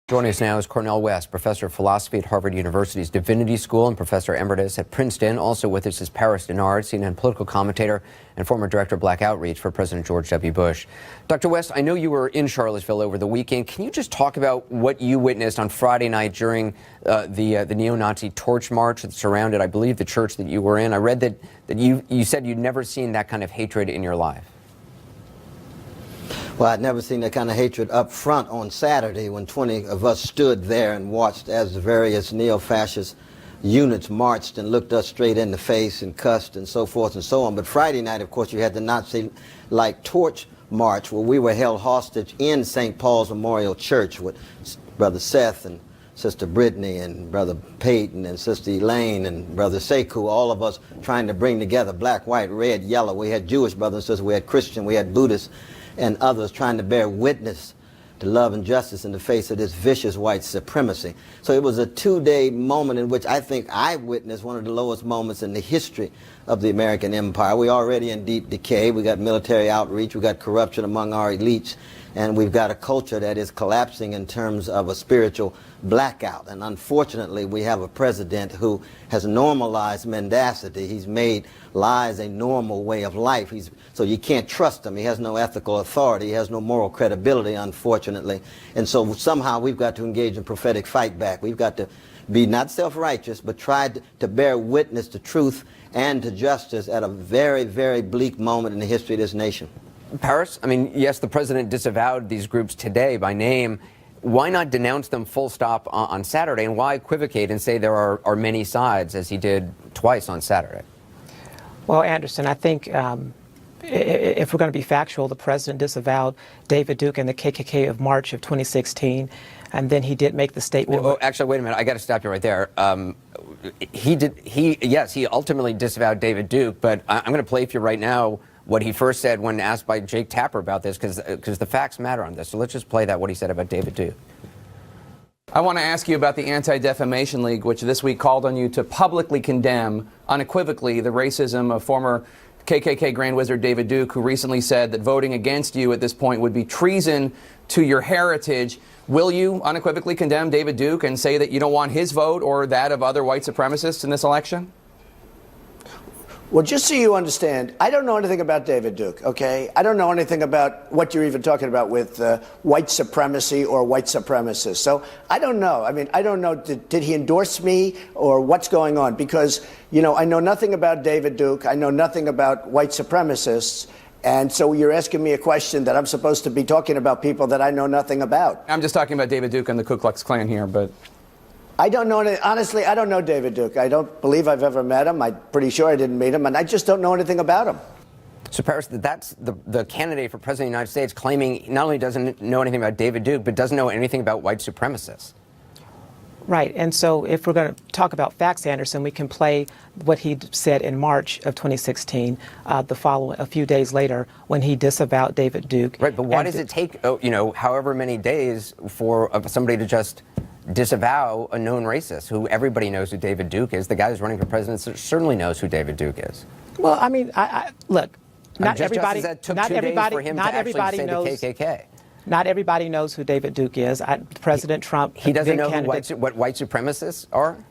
Joining us now is Cornell West, professor of philosophy at Harvard University's Divinity School and professor emeritus at Princeton. Also with us is Paris Denard, CNN political commentator and former director of Black Outreach for President George W. Bush. Dr. West, I know you were in Charlottesville over the weekend. Can you just talk about what you witnessed on Friday night during the neo-Nazi torch march that surrounded, I believe, the church that you were in? I read that you said you'd never seen that kind of hatred in your life. Well, I'd never seen that kind of hatred up front on Saturday when 20 of us stood there and watched as the various neo-fascist units marched and looked us straight in the face and cussed and so forth and so on. But Friday night, of course, you had the Nazi-like torch march where we were held hostage in St. Paul's Memorial Church with Brother Seth and Sister Brittany and Brother Peyton and Sister Elaine and Brother Sekou, all of us trying to bring together black, white, red, yellow. We had Jewish brothers and sisters, we had Christian, we had Buddhists, and others trying to bear witness to love and justice in the face of this vicious white supremacy. So it was a two-day moment in which I think I witnessed one of the lowest moments in the history of the American empire. We're already in deep decay. We got military outreach, we got corruption among our elites, and we've got a culture that is collapsing in terms of a spiritual blackout. And unfortunately, we have a president who has normalized mendacity. He's made lies a normal way of life. So you can't trust him. He has no ethical authority. He has no moral credibility, unfortunately. And so somehow we've got to engage in prophetic fight back. We've got to be not self-righteous, but try to bear witness to truth and to justice at a very, very bleak moment in the history of this nation. Paris, I mean, yes, the president disavowed these groups today by name. Why not denounce them full stop on Saturday, and why equivocate and say there are many sides, as he did twice on Saturday? Well, Anderson, I think if we're going to be factual, the president disavowed David Duke and the KKK of March of 2016, and then he did make the statement. Well, actually, wait a minute. I got to stop you right there. Yes, he ultimately disavowed David Duke, but I'm going to play for you right now what he first said when asked by Jake Tapper about this, because the facts matter on this. So let's just play that, what he said about David Duke. I want to ask you about the Anti-Defamation League, which this week called on you to publicly condemn, unequivocally, the racism of former KKK Grand Wizard David Duke, who recently said that voting against you at this point would be treason to your heritage. Will you unequivocally condemn David Duke and say that you don't want his vote or that of other white supremacists in this election? Well, just so you understand, I don't know anything about David Duke, okay? I don't know anything about what you're even talking about with white supremacy or white supremacists. So I don't know. I mean, I don't know, did he endorse me or what's going on? Because, you know, I know nothing about David Duke. I know nothing about white supremacists. And so you're asking me a question that I'm supposed to be talking about people that I know nothing about. I'm just talking about David Duke and the Ku Klux Klan here, but... I don't know, honestly, I don't know David Duke. I don't believe I've ever met him. I'm pretty sure I didn't meet him, and I just don't know anything about him. So, Paris, that's the candidate for president of the United States claiming not only doesn't know anything about David Duke, but doesn't know anything about white supremacists. Right, and so if we're going to talk about facts, Anderson, we can play what he said in March of 2016, a few days later, when he disavowed David Duke. Right, but why does it take, however many days for somebody to just disavow a known racist who everybody knows who David Duke is? The guy who's running for president certainly knows who David Duke is. Well, I mean, look, not everybody, that took 2 days for him to actually say knows the KKK. Not everybody knows who David Duke is. President Trump. He doesn't know what white supremacists are?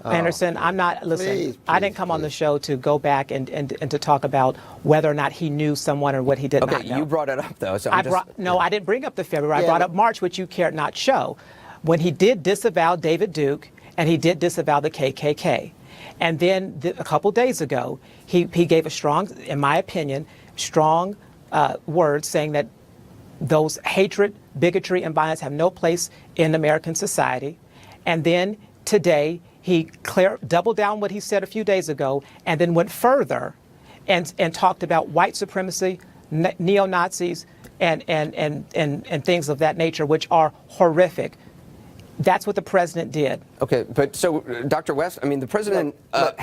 Anderson, I'm not, listen, Please, I didn't come on the show to go back and to talk about whether or not he knew someone or what he did not know. Okay, you brought it up, though. So no, I didn't bring up the February. I brought up March, which you cared not show, when he did disavow David Duke and he did disavow the KKK. And then a couple days ago, he gave a strong, in my opinion, strong words saying that those hatred, bigotry, and violence have no place in American society. And then today, he doubled down what he said a few days ago and then went further and talked about white supremacy, neo-Nazis, and things of that nature, which are horrific. That's what the president did. Okay, but so, Dr. West, I mean, the president,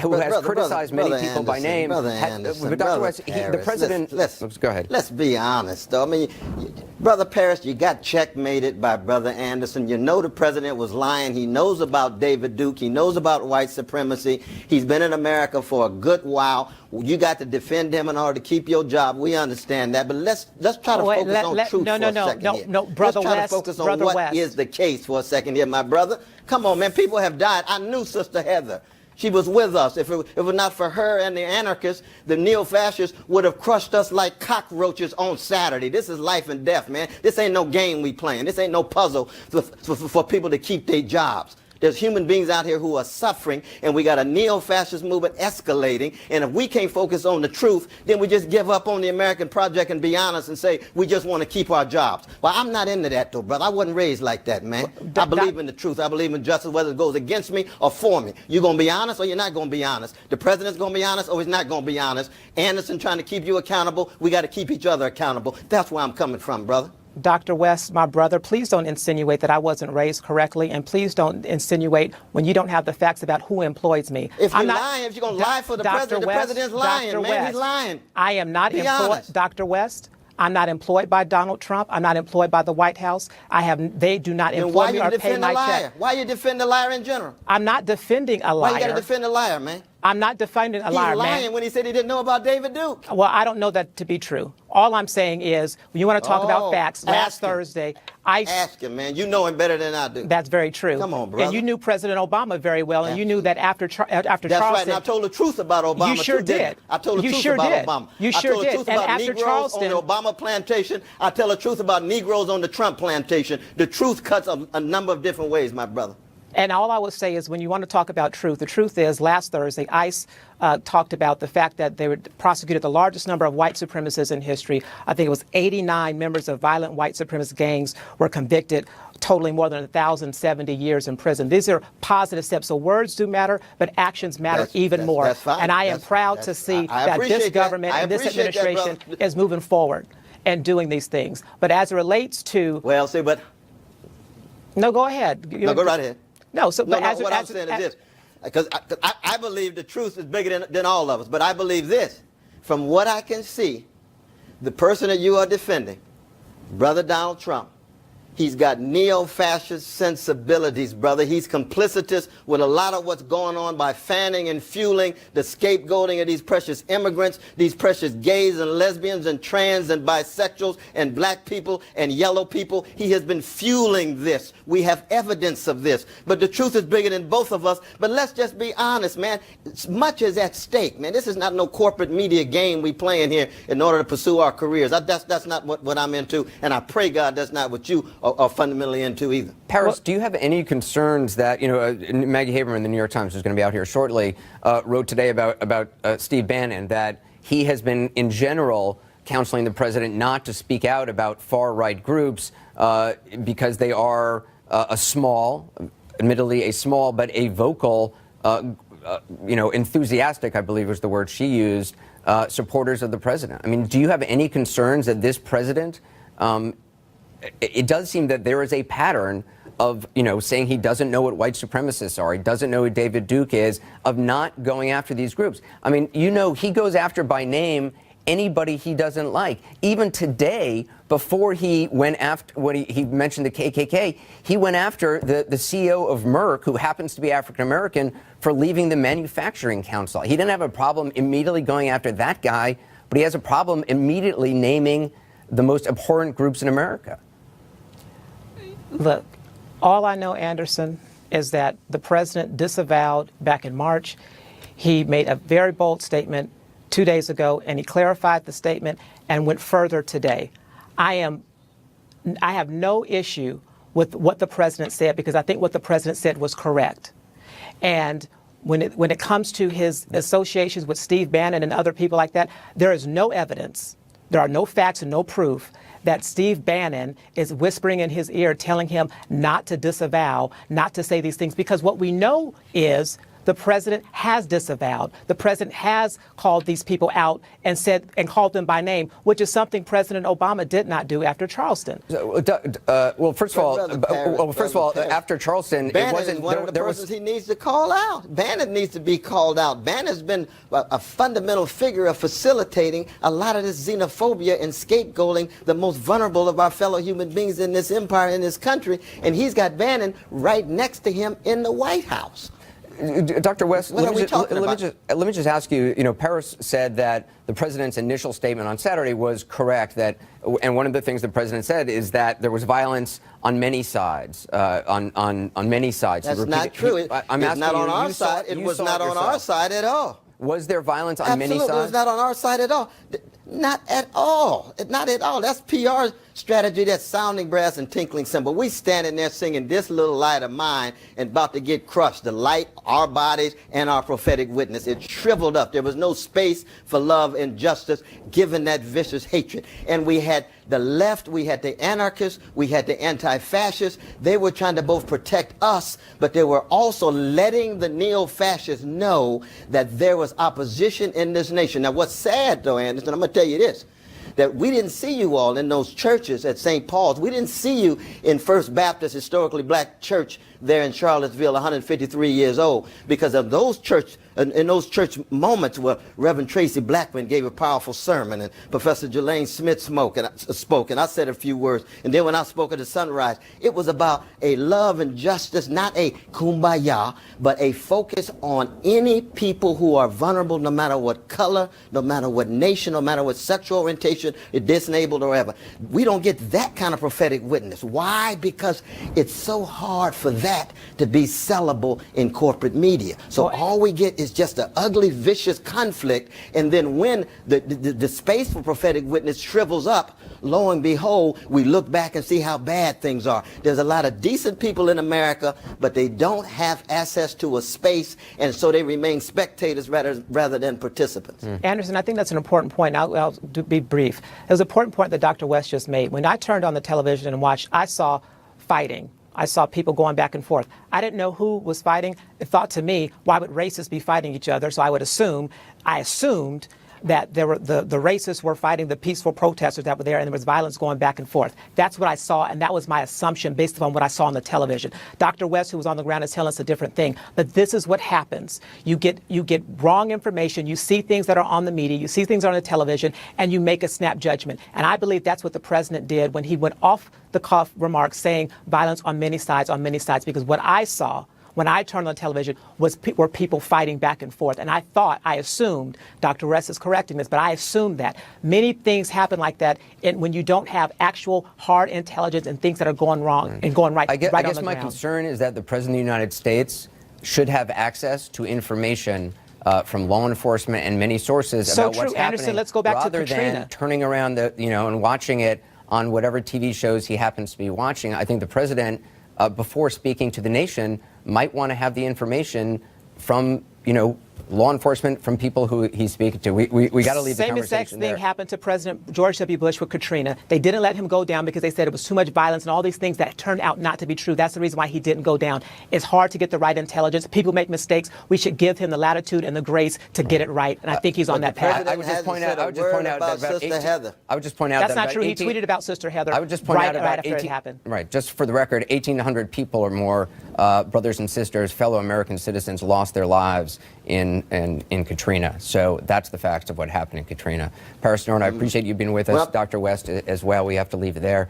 who has criticized many people by name, the president, go ahead. Let's be honest, though. I mean, Brother Parris, you got checkmated by Brother Anderson. You know the president was lying. He knows about David Duke. He knows about white supremacy. He's been in America for a good while. You got to defend him in order to keep your job. We understand that. But let's try to focus on truth for a second here. No, Brother West. Let's try to focus on what is the case for a second here, my brother. Come on, man. People have died. I knew Sister Heather. She was with us. If it were not for her and the anarchists, the neo-fascists would have crushed us like cockroaches on Saturday. This is life and death, man. This ain't no game we playing. This ain't no puzzle for people to keep their jobs. There's human beings out here who are suffering, and we got a neo-fascist movement escalating, and if we can't focus on the truth, then we just give up on the American project and be honest and say we just want to keep our jobs. Well, I'm not into that, though, brother. I wasn't raised like that, man. I believe in the truth. I believe in justice, whether it goes against me or for me. You're going to be honest or you're not going to be honest. The president's going to be honest or he's not going to be honest. Anderson trying to keep you accountable. We got to keep each other accountable. That's where I'm coming from, brother. Dr. West, my brother, please don't insinuate that I wasn't raised correctly, and please don't insinuate when you don't have the facts about who employs me. If you're lying, if you're going to lie for the president, the president's lying, man. He's lying. I am not employed, Dr. West. I'm not employed by Donald Trump. I'm not employed by the White House. They do not employ me or pay my check. Why you defend the liar in general? I'm not defending a liar. Why you got to defend a liar, man? I'm not defending a liar, man. He's lying when he said he didn't know about David Duke. Well, I don't know that to be true. All I'm saying is, when you want to talk about facts, last Thursday, Ask him, man. You know him better than I do. That's very true. Come on, brother. And you knew President Obama very well, and you knew that after Charleston. That's right, and I told the truth about Obama. You sure did. I told the truth about Obama. You sure did. I told the truth about Negroes on the Obama plantation. I tell the truth about Negroes on the Trump plantation. The truth cuts a number of different ways, my brother. And all I would say is, when you want to talk about truth, the truth is, last Thursday, ICE talked about the fact that they prosecuted the largest number of white supremacists in history. I think it was 89 members of violent white supremacist gangs were convicted, totaling more than 1,070 years in prison. These are positive steps. So words do matter, but actions matter even more. That's fine. And I am proud to see that this government and this administration is moving forward and doing these things. But as it relates to... Well, see, but... No, go ahead. No, go right ahead. No, so what I'm saying is this, because I believe the truth is bigger than all of us, but I believe this. From what I can see, the person that you are defending, Brother Donald Trump, he's got neo-fascist sensibilities, brother. He's complicitous with a lot of what's going on by fanning and fueling the scapegoating of these precious immigrants, these precious gays and lesbians and trans and bisexuals and black people and yellow people. He has been fueling this. We have evidence of this. But the truth is bigger than both of us. But let's just be honest, man. Much is at stake, man. This is not no corporate media game we playing here in order to pursue our careers. That's not what I'm into. And I pray God that's not what you are fundamentally into either. Parris, do you have any concerns that, Maggie Haberman, the New York Times, who's going to be out here shortly, wrote today about Steve Bannon, that he has been, in general, counseling the president not to speak out about far-right groups because they are admittedly a small, but a vocal, enthusiastic, I believe was the word she used, supporters of the president. I mean, do you have any concerns that this president... it does seem that there is a pattern of, saying he doesn't know what white supremacists are, he doesn't know who David Duke is, of not going after these groups. I mean, he goes after by name anybody he doesn't like. Even today, before he went after, when he mentioned the KKK, he went after the CEO of Merck, who happens to be African-American, for leaving the Manufacturing Council. He didn't have a problem immediately going after that guy, but he has a problem immediately naming the most abhorrent groups in America. Look, all I know, Anderson, is that the president disavowed back in March. He made a very bold statement 2 days ago, and he clarified the statement and went further today. I have no issue with what the president said, because I think what the president said was correct. And when it comes to his associations with Steve Bannon and other people like that, there is no evidence, there are no facts and no proof that Steve Bannon is whispering in his ear, telling him not to disavow, not to say these things. Because what we know is the president has disavowed. The president has called these people out and said and called them by name, which is something President Obama did not do after Charleston. Well, first of all, after Charleston, Bannon it wasn't. is one of the persons he needs to call out. Bannon needs to be called out. Bannon's been a fundamental figure of facilitating a lot of this xenophobia and scapegoating the most vulnerable of our fellow human beings in this empire, in this country, and he's got Bannon right next to him in the White House. Dr. West, What are we talking about? let me just ask you, Paris said that the president's initial statement on Saturday was correct, and one of the things the president said is that there was violence on many sides, on many sides. That's not true. It's not on our side. It was not on our side at all. Was there violence on many sides? Absolutely, it was not on our side at all. Not at all. Not at all. That's PR strategy. That's sounding brass and tinkling cymbal. We standing there singing "This Little Light of Mine" and about to get crushed. The light, our bodies, and our prophetic witness. It shriveled up. There was no space for love and justice given that vicious hatred. And we had the left, we had the anarchists, we had the anti-fascists. They were trying to both protect us, but they were also letting the neo-fascists know that there was opposition in this nation. Now, what's sad, though, Anderson, I'm going to tell you this, that we didn't see you all in those churches at St. Paul's. We didn't see you in First Baptist Historically Black Church there in Charlottesville, 153 years old, because of those church moments where Reverend Tracy Blackman gave a powerful sermon and Professor Jelaine Smith spoke, and I said a few words. And then when I spoke at the Sunrise, it was about a love and justice, not a kumbaya, but a focus on any people who are vulnerable, no matter what color, no matter what nation, no matter what sexual orientation, disabled or whatever. We don't get that kind of prophetic witness. Why? Because it's so hard for that to be sellable in corporate media. So all we get is just an ugly, vicious conflict, and then when the space for prophetic witness shrivels up, lo and behold, we look back and see how bad things are. There's a lot of decent people in America, but they don't have access to a space, and so they remain spectators rather than participants. Anderson, I think that's an important point. I'll be brief. It was an important point that Dr. West just made. When I turned on the television and watched, I saw fighting. I saw people going back and forth. I didn't know who was fighting. It thought to me, why would racists be fighting each other? So I assumed that the racists were fighting the peaceful protesters that were there, and there was violence going back and forth. That's what I saw, and that was my assumption based upon what I saw on the television. Dr. West, who was on the ground, is telling us a different thing. But this is what happens. You get wrong information. You see things that are on the media. You see things on the television, and you make a snap judgment. And I believe that's what the president did when he went off the cuff remarks saying violence on many sides, because what I saw when I turned on television were people fighting back and forth. And I assumed, Dr. West is correcting this, but I assumed that many things happen like that when you don't have actual hard intelligence and things that are going wrong and going right, I guess on the my ground. concern is that the President of the United States should have access to information from law enforcement and many sources about what's happening. Anderson, let's go back to rather Katrina. than turning around and watching it on whatever TV shows he happens to be watching. I think the president, before speaking to the nation, might want to have the information from, law enforcement, from people who he's speaking to. We got to leave the conversation there. Same exact thing happened to President George W. Bush with Katrina. They didn't let him go down because they said it was too much violence and all these things that turned out not to be true. That's the reason why he didn't go down. It's hard to get the right intelligence. People make mistakes. We should give him the latitude and the grace to get it right. And I think he's on that path. I would just point out that Sister Heather. I would just point out that's not true. He tweeted about Sister Heather. I would just point out about right after it happened. Right. Just for the record, 1,800 people or more, brothers and sisters, fellow American citizens, lost their lives in Katrina. So that's the facts of what happened in Katrina. Paris Norton, I appreciate you being with us. Dr. West as well. We have to leave it there.